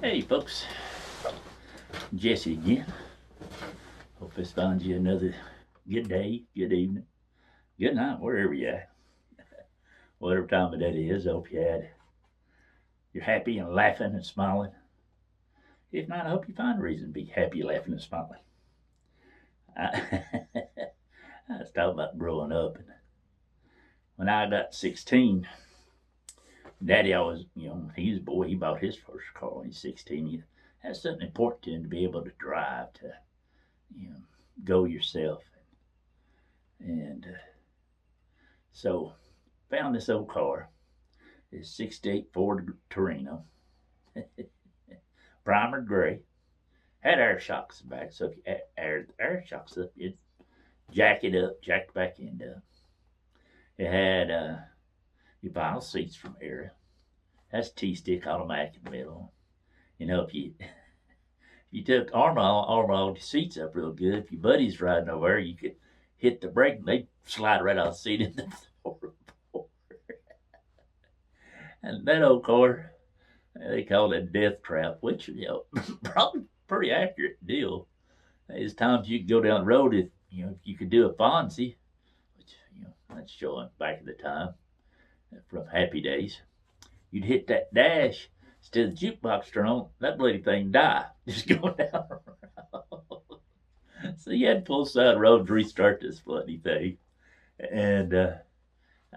Hey folks, Jesse again. Hope this finds you another good day, good evening, good night, wherever you at. Whatever time of day it is, I hope you're happy and laughing and smiling. If not, I hope you find a reason to be happy, laughing, and smiling. I, I was talking about growing up, and when I got 16, Daddy always, when he was a boy, he bought his first car when he was 16. He had something important to him to be able to drive, to you know, go yourself, and so found this old car. It's 68 Ford Torino, primer gray. Had air shocks back, so if you air shocks up, you'd jack it up, jack the back end up. It had your vinyl seats from Era. That's T-stick automatic in the middle. If you took armor all your seats up real good, if your buddy's riding over there, you could hit the brake and they'd slide right off the seat into the floor. And that old car, they called it death trap, which, probably pretty accurate deal. There's times you could go down the road if you could do a Fonzie, which, that's showing back at the time from Happy Days. You'd hit that dash, instead of the jukebox turn on, that bloody thing die. Just going down the road. So you had to pull side road to restart this bloody thing. And,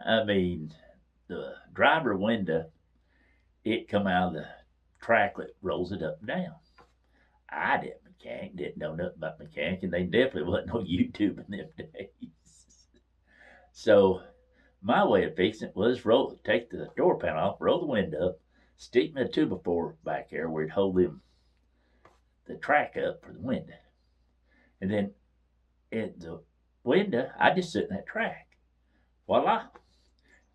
I mean, the driver window, it come out of the track that rolls it up and down. I didn't mechanic, didn't know nothing about mechanic, and they definitely wasn't no YouTube in them days. So my way of fixing it was take the door panel off, roll the window up, stick me a 2x4 back there where it'd hold the track up for the window. And then at the window, I just sit in that track. Voila.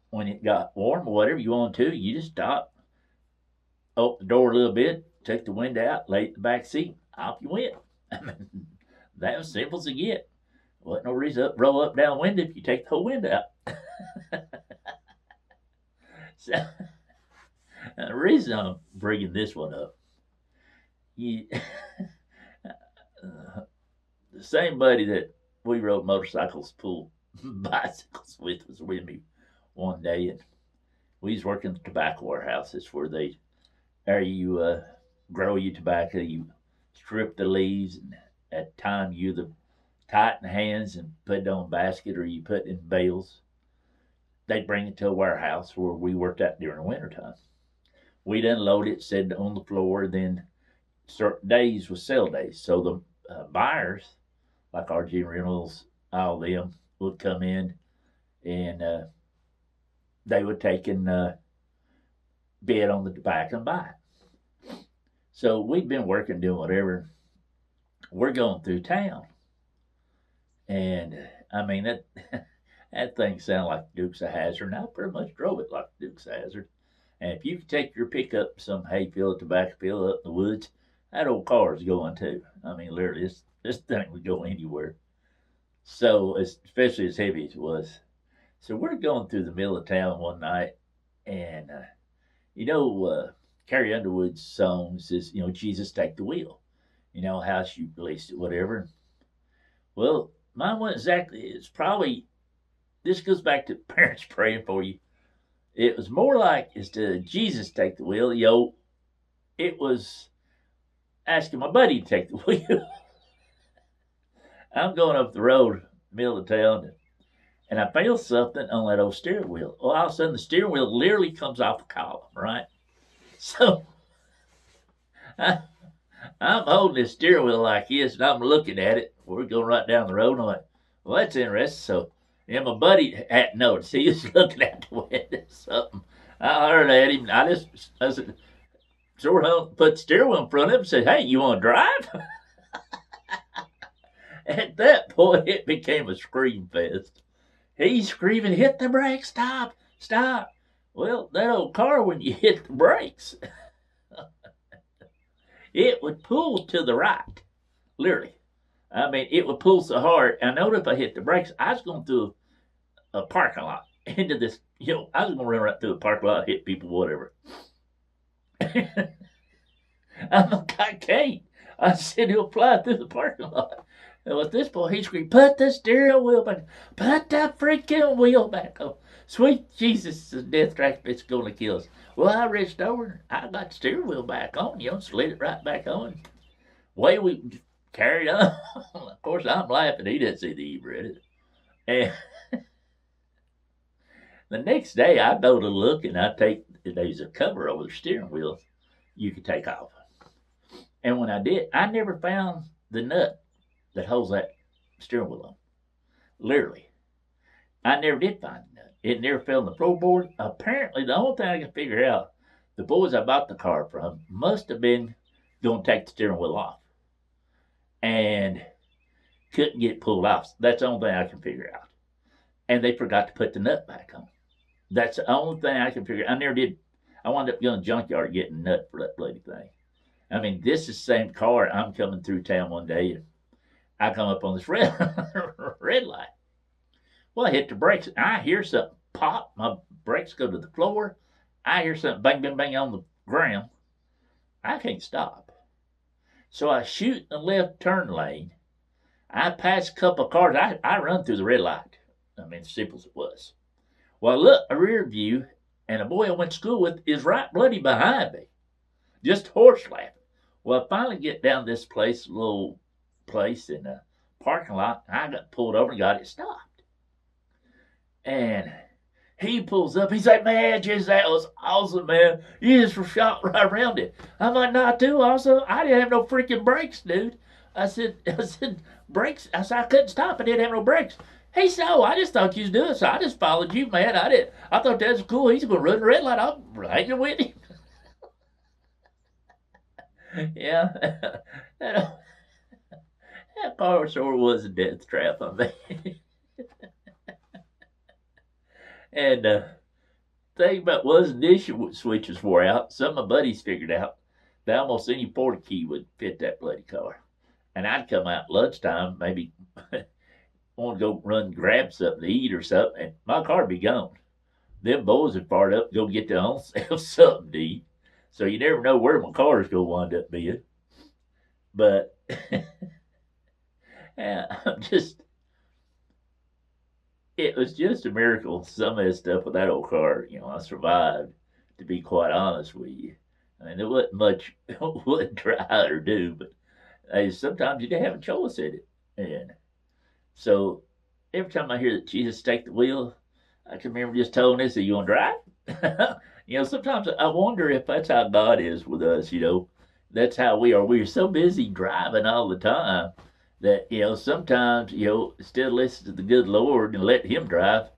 When it got warm or whatever you want to, you just stop, open the door a little bit, take the window out, lay it in the back seat, off you went. I mean, that was simple as it get. Wasn't no reason to roll up down window if you take the whole window out. So, the reason I'm bringing this one up, you, the same buddy that we rode motorcycles, pulled bicycles with was with me one day, and we was working the tobacco warehouses where you grow your tobacco, you strip the leaves, and at time you either tighten hands and put it on a basket or you put it in bales. They'd bring it to a warehouse where we worked at during the wintertime. We'd unload it, sit on the floor, then certain days was sale days. So the buyers, like RG Reynolds, all them, would come in and they would take and bid on the tobacco and buy it. So we'd been working, doing whatever. We're going through town. And I mean, that thing sounded like Dukes of Hazzard, and I pretty much drove it like Dukes of Hazzard. And if you could take your pickup some hay field, tobacco field up in the woods, that old car is going too. I mean, literally, this thing would go anywhere. So, especially as heavy as it was. So we're going through the middle of town one night, and Carrie Underwood's song says, Jesus take the wheel. How she released it, whatever. Well, mine wasn't exactly. It's probably this goes back to parents praying for you. It was more like instead of Jesus take the wheel, it was asking my buddy to take the wheel. I'm going up the road, middle of town, and I feel something on that old steering wheel. Well, all of a sudden the steering wheel literally comes off the column, right? So I, I'm holding this steering wheel like this, and I'm looking at it. We're going right down the road, and I'm like, well, that's interesting. So, my buddy hadn't noticed. He was looking at the window. Something. I heard at him. I said, sort of put the steering wheel in front of him and said, hey, you want to drive? At that point, it became a scream fest. He's screaming, hit the brakes, stop, stop. Well, that old car, when you hit the brakes, it would pull to the right, literally. I mean, it would pull so hard. I know if I hit the brakes, I was going through a parking lot into this. I was going to run right through a parking lot, hit people, whatever. I'm like, I can't. I said, he'll fly through the parking lot. And with this boy, he screamed, put the steering wheel back. Put that freaking wheel back on. Sweet Jesus, the death trap bitch going to kill us. Well, I reached over, I got the steering wheel back on, slid it right back on. Way we carried on. Of course, I'm laughing. He didn't see the Hebrew. And the next day, I go to look and I take, there's a cover over the steering wheel you could take off. And when I did, I never found the nut that holds that steering wheel on. Literally. I never did find the nut. It never fell on the floorboard. Apparently, the only thing I can figure out, the boys I bought the car from must have been going to take the steering wheel off. And couldn't get it pulled off. That's the only thing I can figure out. And they forgot to put the nut back on. That's the only thing I can figure out. I never did. I wound up going to the junkyard getting a nut for that bloody thing. I mean, this is the same car. I'm coming through town one day and I come up on this red light. Well, I hit the brakes. I hear something pop. My brakes go to the floor. I hear something bang, bang, bang on the ground. I can't stop. So I shoot in the left turn lane. I pass a couple of cars. I run through the red light. I mean, simple as it was. Well, I look, a rear view, and a boy I went to school with is right bloody behind me. Just horse laughing. Well, I finally get down this place, little place in the parking lot. I got pulled over and got it stopped. And he pulls up. He's like, man, just that was awesome, man. You just shot right around it. I'm like, not too awesome. I didn't have no freaking brakes, dude. I said, brakes. I said, I couldn't stop. I didn't have no brakes. Hey, so I just thought you was doing so. I just followed you, man. I thought that was cool. He's going to run the red light. I'm hanging with him. Yeah. that car sure was a death trap on me. And thing about was ignition switches wore out. Some of my buddies figured out that almost any porta key would fit that bloody car. And I'd come out lunchtime, maybe want to go run grab something to eat or something, and my car would be gone. Them boys would fart up, go get their own self something to eat. So you never know where my car is going to wind up being. But I'm just, it was just a miracle. Some of that stuff with that old car, I survived, to be quite honest with you. I mean, there wasn't much would try or do, but sometimes you didn't have a choice in it. And so every time I hear that Jesus take the wheel, I can remember just telling us, are you going to drive? Sometimes I wonder if that's how God is with us, That's how we are. We're so busy driving all the time that, sometimes, instead of listening to the good Lord and let him drive,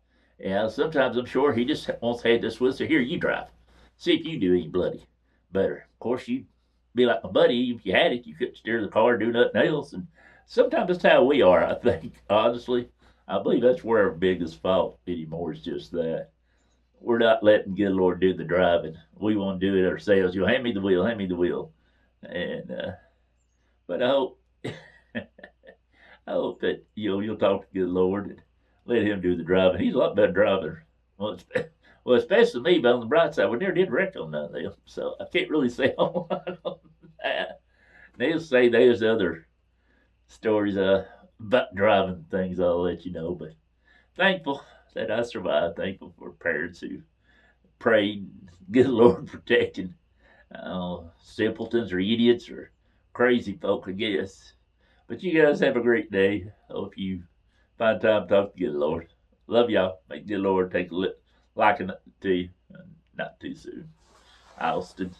sometimes I'm sure he just wants to have this whistle. Here, you drive. See if you do any bloody better. Of course, you'd be like my buddy. If you had it, you couldn't steer the car, do nothing else. And sometimes that's how we are, I think, honestly. I believe that's where our biggest fault anymore is just that. We're not letting good Lord do the driving. We want to do it ourselves. Hand me the wheel, hand me the wheel. And, but I hope, I hope that, you'll talk to good Lord and let him do the driving. He's a lot better driver. Well, especially me, but on the bright side, we never did wreck on none of them. So I can't really say a lot on that. They'll say there's other stories about driving things I'll let you know. But thankful that I survived. Thankful for parents who prayed, good Lord protecting simpletons or idiots or crazy folk, I guess. But you guys have a great day. Hope you find time to talk to good Lord. Love y'all. May good Lord take a liking to you. Not too soon. Alston.